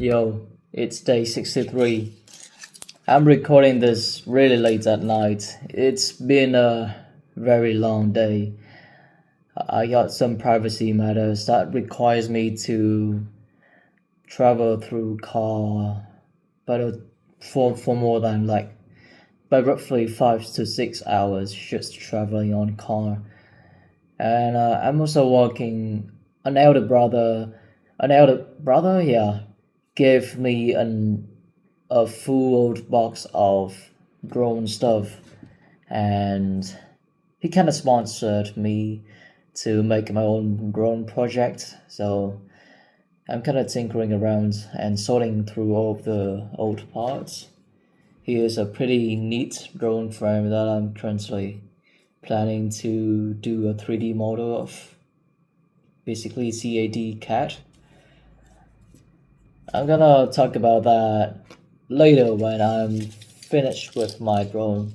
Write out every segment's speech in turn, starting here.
Yo, it's day 63. I'm recording this really late at night. It's been a very long day. I got some privacy matters that requires me to travel through car, but for more than by roughly 5 to 6 hours just traveling on car. And I'm also working. An elder brother, yeah, gave me a full old box of drone stuff, and he kind of sponsored me to make my own drone project. So I'm kind of tinkering around and sorting through all of the old parts. Here's a pretty neat drone frame that I'm currently planning to do a 3D model of, basically CAD. I'm gonna talk about that later when I'm finished with my drone.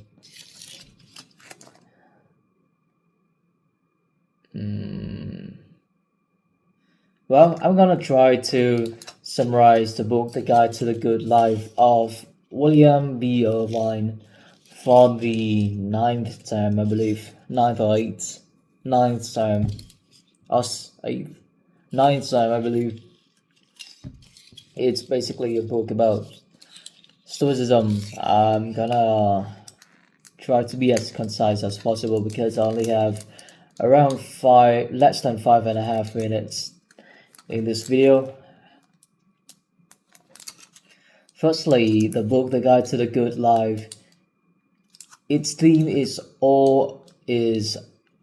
Well, I'm gonna try to summarize the book The Guide to the Good Life of William B. Irvine for the ninth time, I believe. Ninth or eighth. Ninth time. Eighth. Ninth time, I believe. It's basically a book about Stoicism. I'm gonna try to be as concise as possible because I only have around less than 5.5 minutes in this video. Firstly, the book The Guide to the Good Life. Its theme is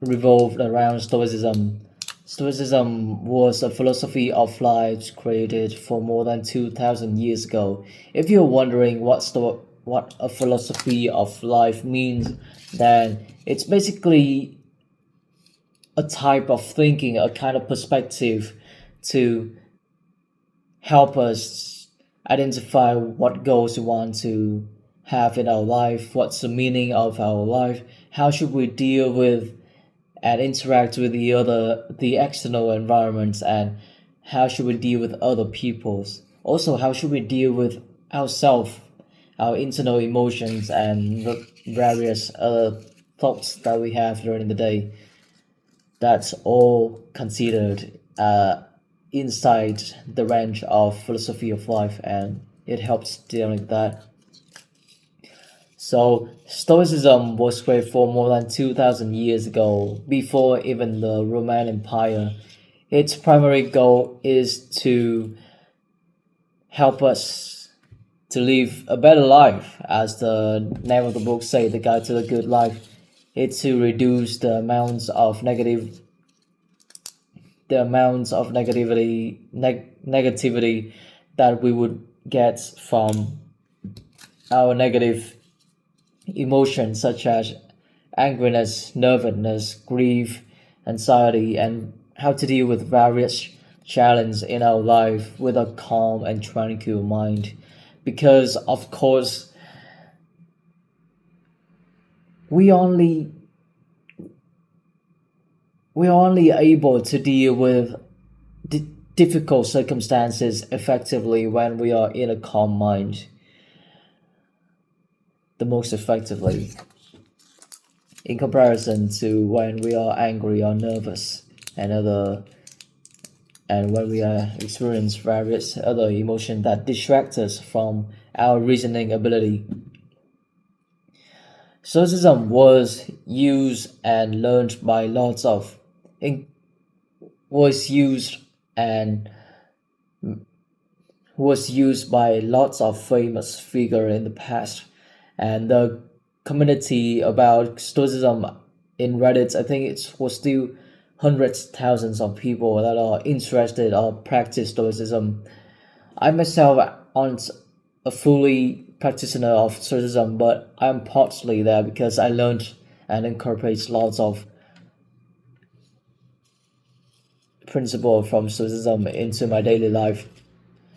revolved around Stoicism. Stoicism was a philosophy of life created for more than 2,000 years ago. If you're wondering what a philosophy of life means, then it's basically a type of thinking, a kind of perspective to help us identify what goals we want to have in our life, what's the meaning of our life, how should we deal with and interact with the external environments, and how should we deal with other peoples. Also, how should we deal with ourselves, our internal emotions, and the various other thoughts that we have during the day. That's all considered inside the range of philosophy of life, and it helps dealing with that. So Stoicism was created for more than 2,000 years ago, before even the Roman Empire. Its primary goal is to help us to live a better life, as the name of the book say, The Guide to the Good Life. It's to reduce the amounts of negativity that we would get from our negative emotions, such as angriness, nervousness, grief, anxiety, and how to deal with various challenges in our life with a calm and tranquil mind. Because of course we're only able to deal with difficult circumstances effectively when we are in a calm mind, the most effectively, in comparison to when we are angry or nervous and when we experience various other emotions that distract us from our reasoning ability. Stoicism was used and learned by lots of was used and was used by lots of famous figures in the past, and the community about Stoicism in Reddit, I think it was still hundreds thousands of people that are interested or practice Stoicism. I myself aren't a fully practitioner of Stoicism, but I'm partially there because I learned and incorporate lots of principle from Stoicism into my daily life.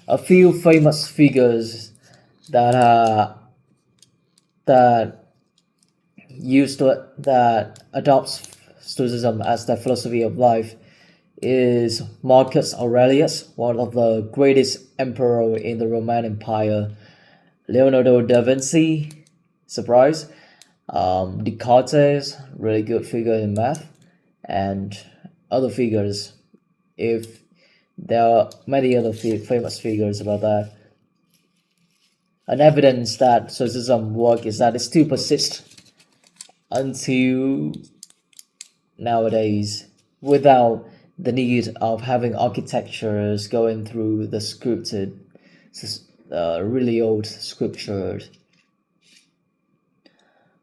A few famous figures that that that adopts Stoicism as their philosophy of life is Marcus Aurelius, one of the greatest emperor in the Roman Empire. Leonardo da Vinci, surprise. Descartes, really good figure in math, and other figures. If there are many other famous figures about that. An evidence that Stoicism work is that it still persists until nowadays without the need of having architectures going through the scripted, really old scriptures.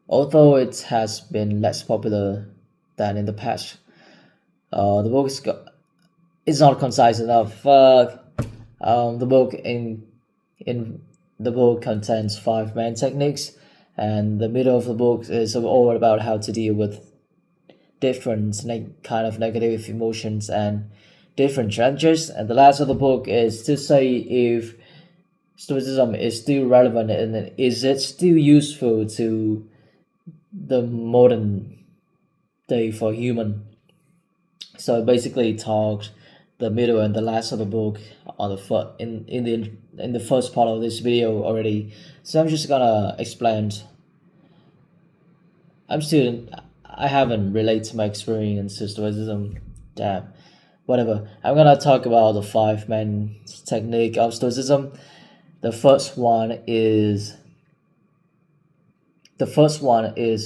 Although it has been less popular than in the past, the book is not concise enough. The book in the book contains 5 main techniques, and the middle of the book is all about how to deal with different kind of negative emotions and different challenges. And the last of the book is to say if Stoicism is still relevant and is it still useful to the modern day for human. So basically talked the middle and the last of the book on the in the first part of this video already. So I'm just gonna explain. I haven't related my experience to Stoicism. Damn. Whatever. I'm gonna talk about the 5 main technique of Stoicism. The first one is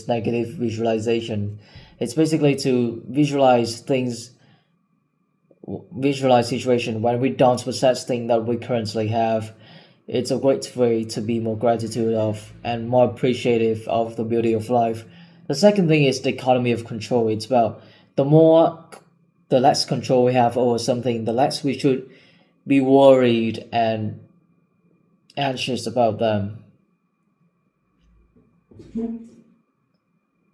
negative visualization. It's basically to visualize situation when we don't possess things that we currently have. It's a great way to be more gratitude of and more appreciative of the beauty of life. The second thing is the economy of control. It's about the less control we have over something, the less we should be worried and anxious about them.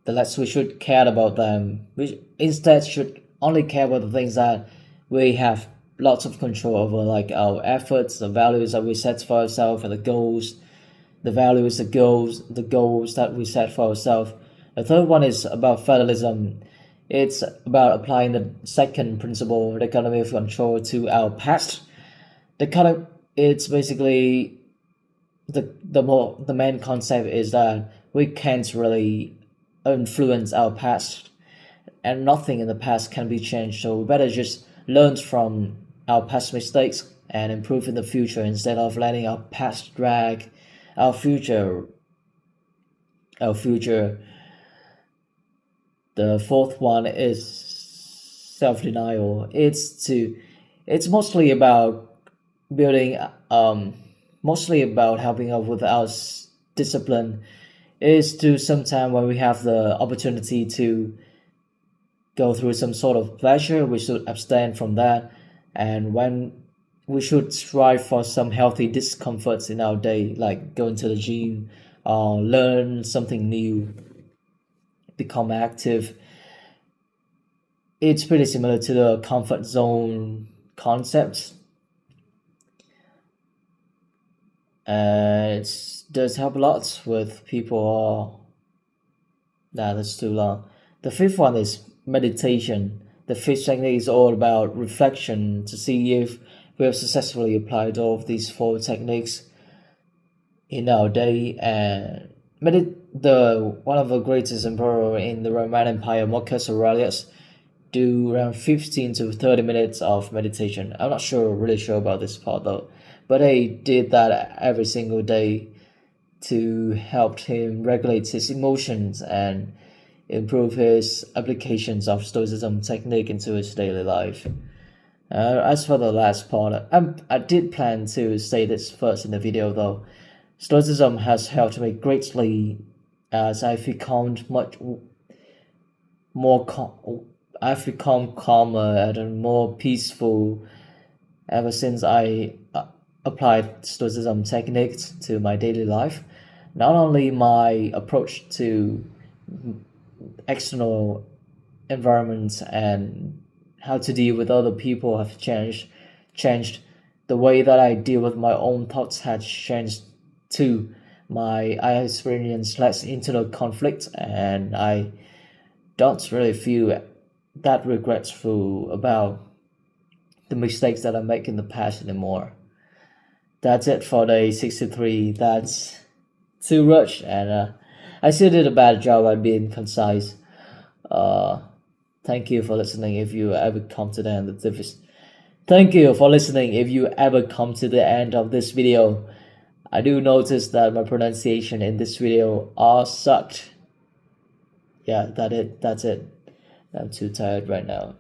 The less we should care about them. We instead should only care about the things that we have lots of control over, like our efforts, the values that we set for ourselves, and the goals, the goals that we set for ourselves. The third one is about fatalism. It's about applying the second principle, the economy of control, to our past. It's basically the main concept is that we can't really influence our past, and nothing in the past can be changed. So we better just learn from our past mistakes and improve in the future instead of letting our past drag our future. The fourth one is self-denial. It's mostly about building mostly about helping us with our discipline. Is to sometime when we have the opportunity to go through some sort of pleasure, we should abstain from that. And when we should strive for some healthy discomforts in our day, like going to the gym or learn something new, become active. It's pretty similar to the comfort zone concept. And it does help a lot with people. That's too long. The fifth one is meditation. The fifth technique is all about reflection to see if we have successfully applied all of these 4 techniques in our day. And one of the greatest emperor in the Roman Empire, Marcus Aurelius, do around 15 to 30 minutes of meditation. I'm not really sure about this part though, but he did that every single day to help him regulate his emotions and improve his applications of Stoicism technique into his daily life. As for the last part, I did plan to say this first in the video though. Stoicism has helped me greatly as I've become I've become calmer and more peaceful ever since I applied Stoicism techniques to my daily life. Not only my approach to external environments and how to deal with other people have changed. The way that I deal with my own thoughts has changed too. I experience less internal conflict, and I don't really feel that regretful about the mistakes that I make in the past anymore. That's it for day 63. That's too much, and I still did a bad job at being concise. Uh, Thank you for listening. If you ever come to the end of this, thank you for listening. If you ever come to the end of this video, I do notice that my pronunciation in this video are sucked. Yeah, that's it. I'm too tired right now.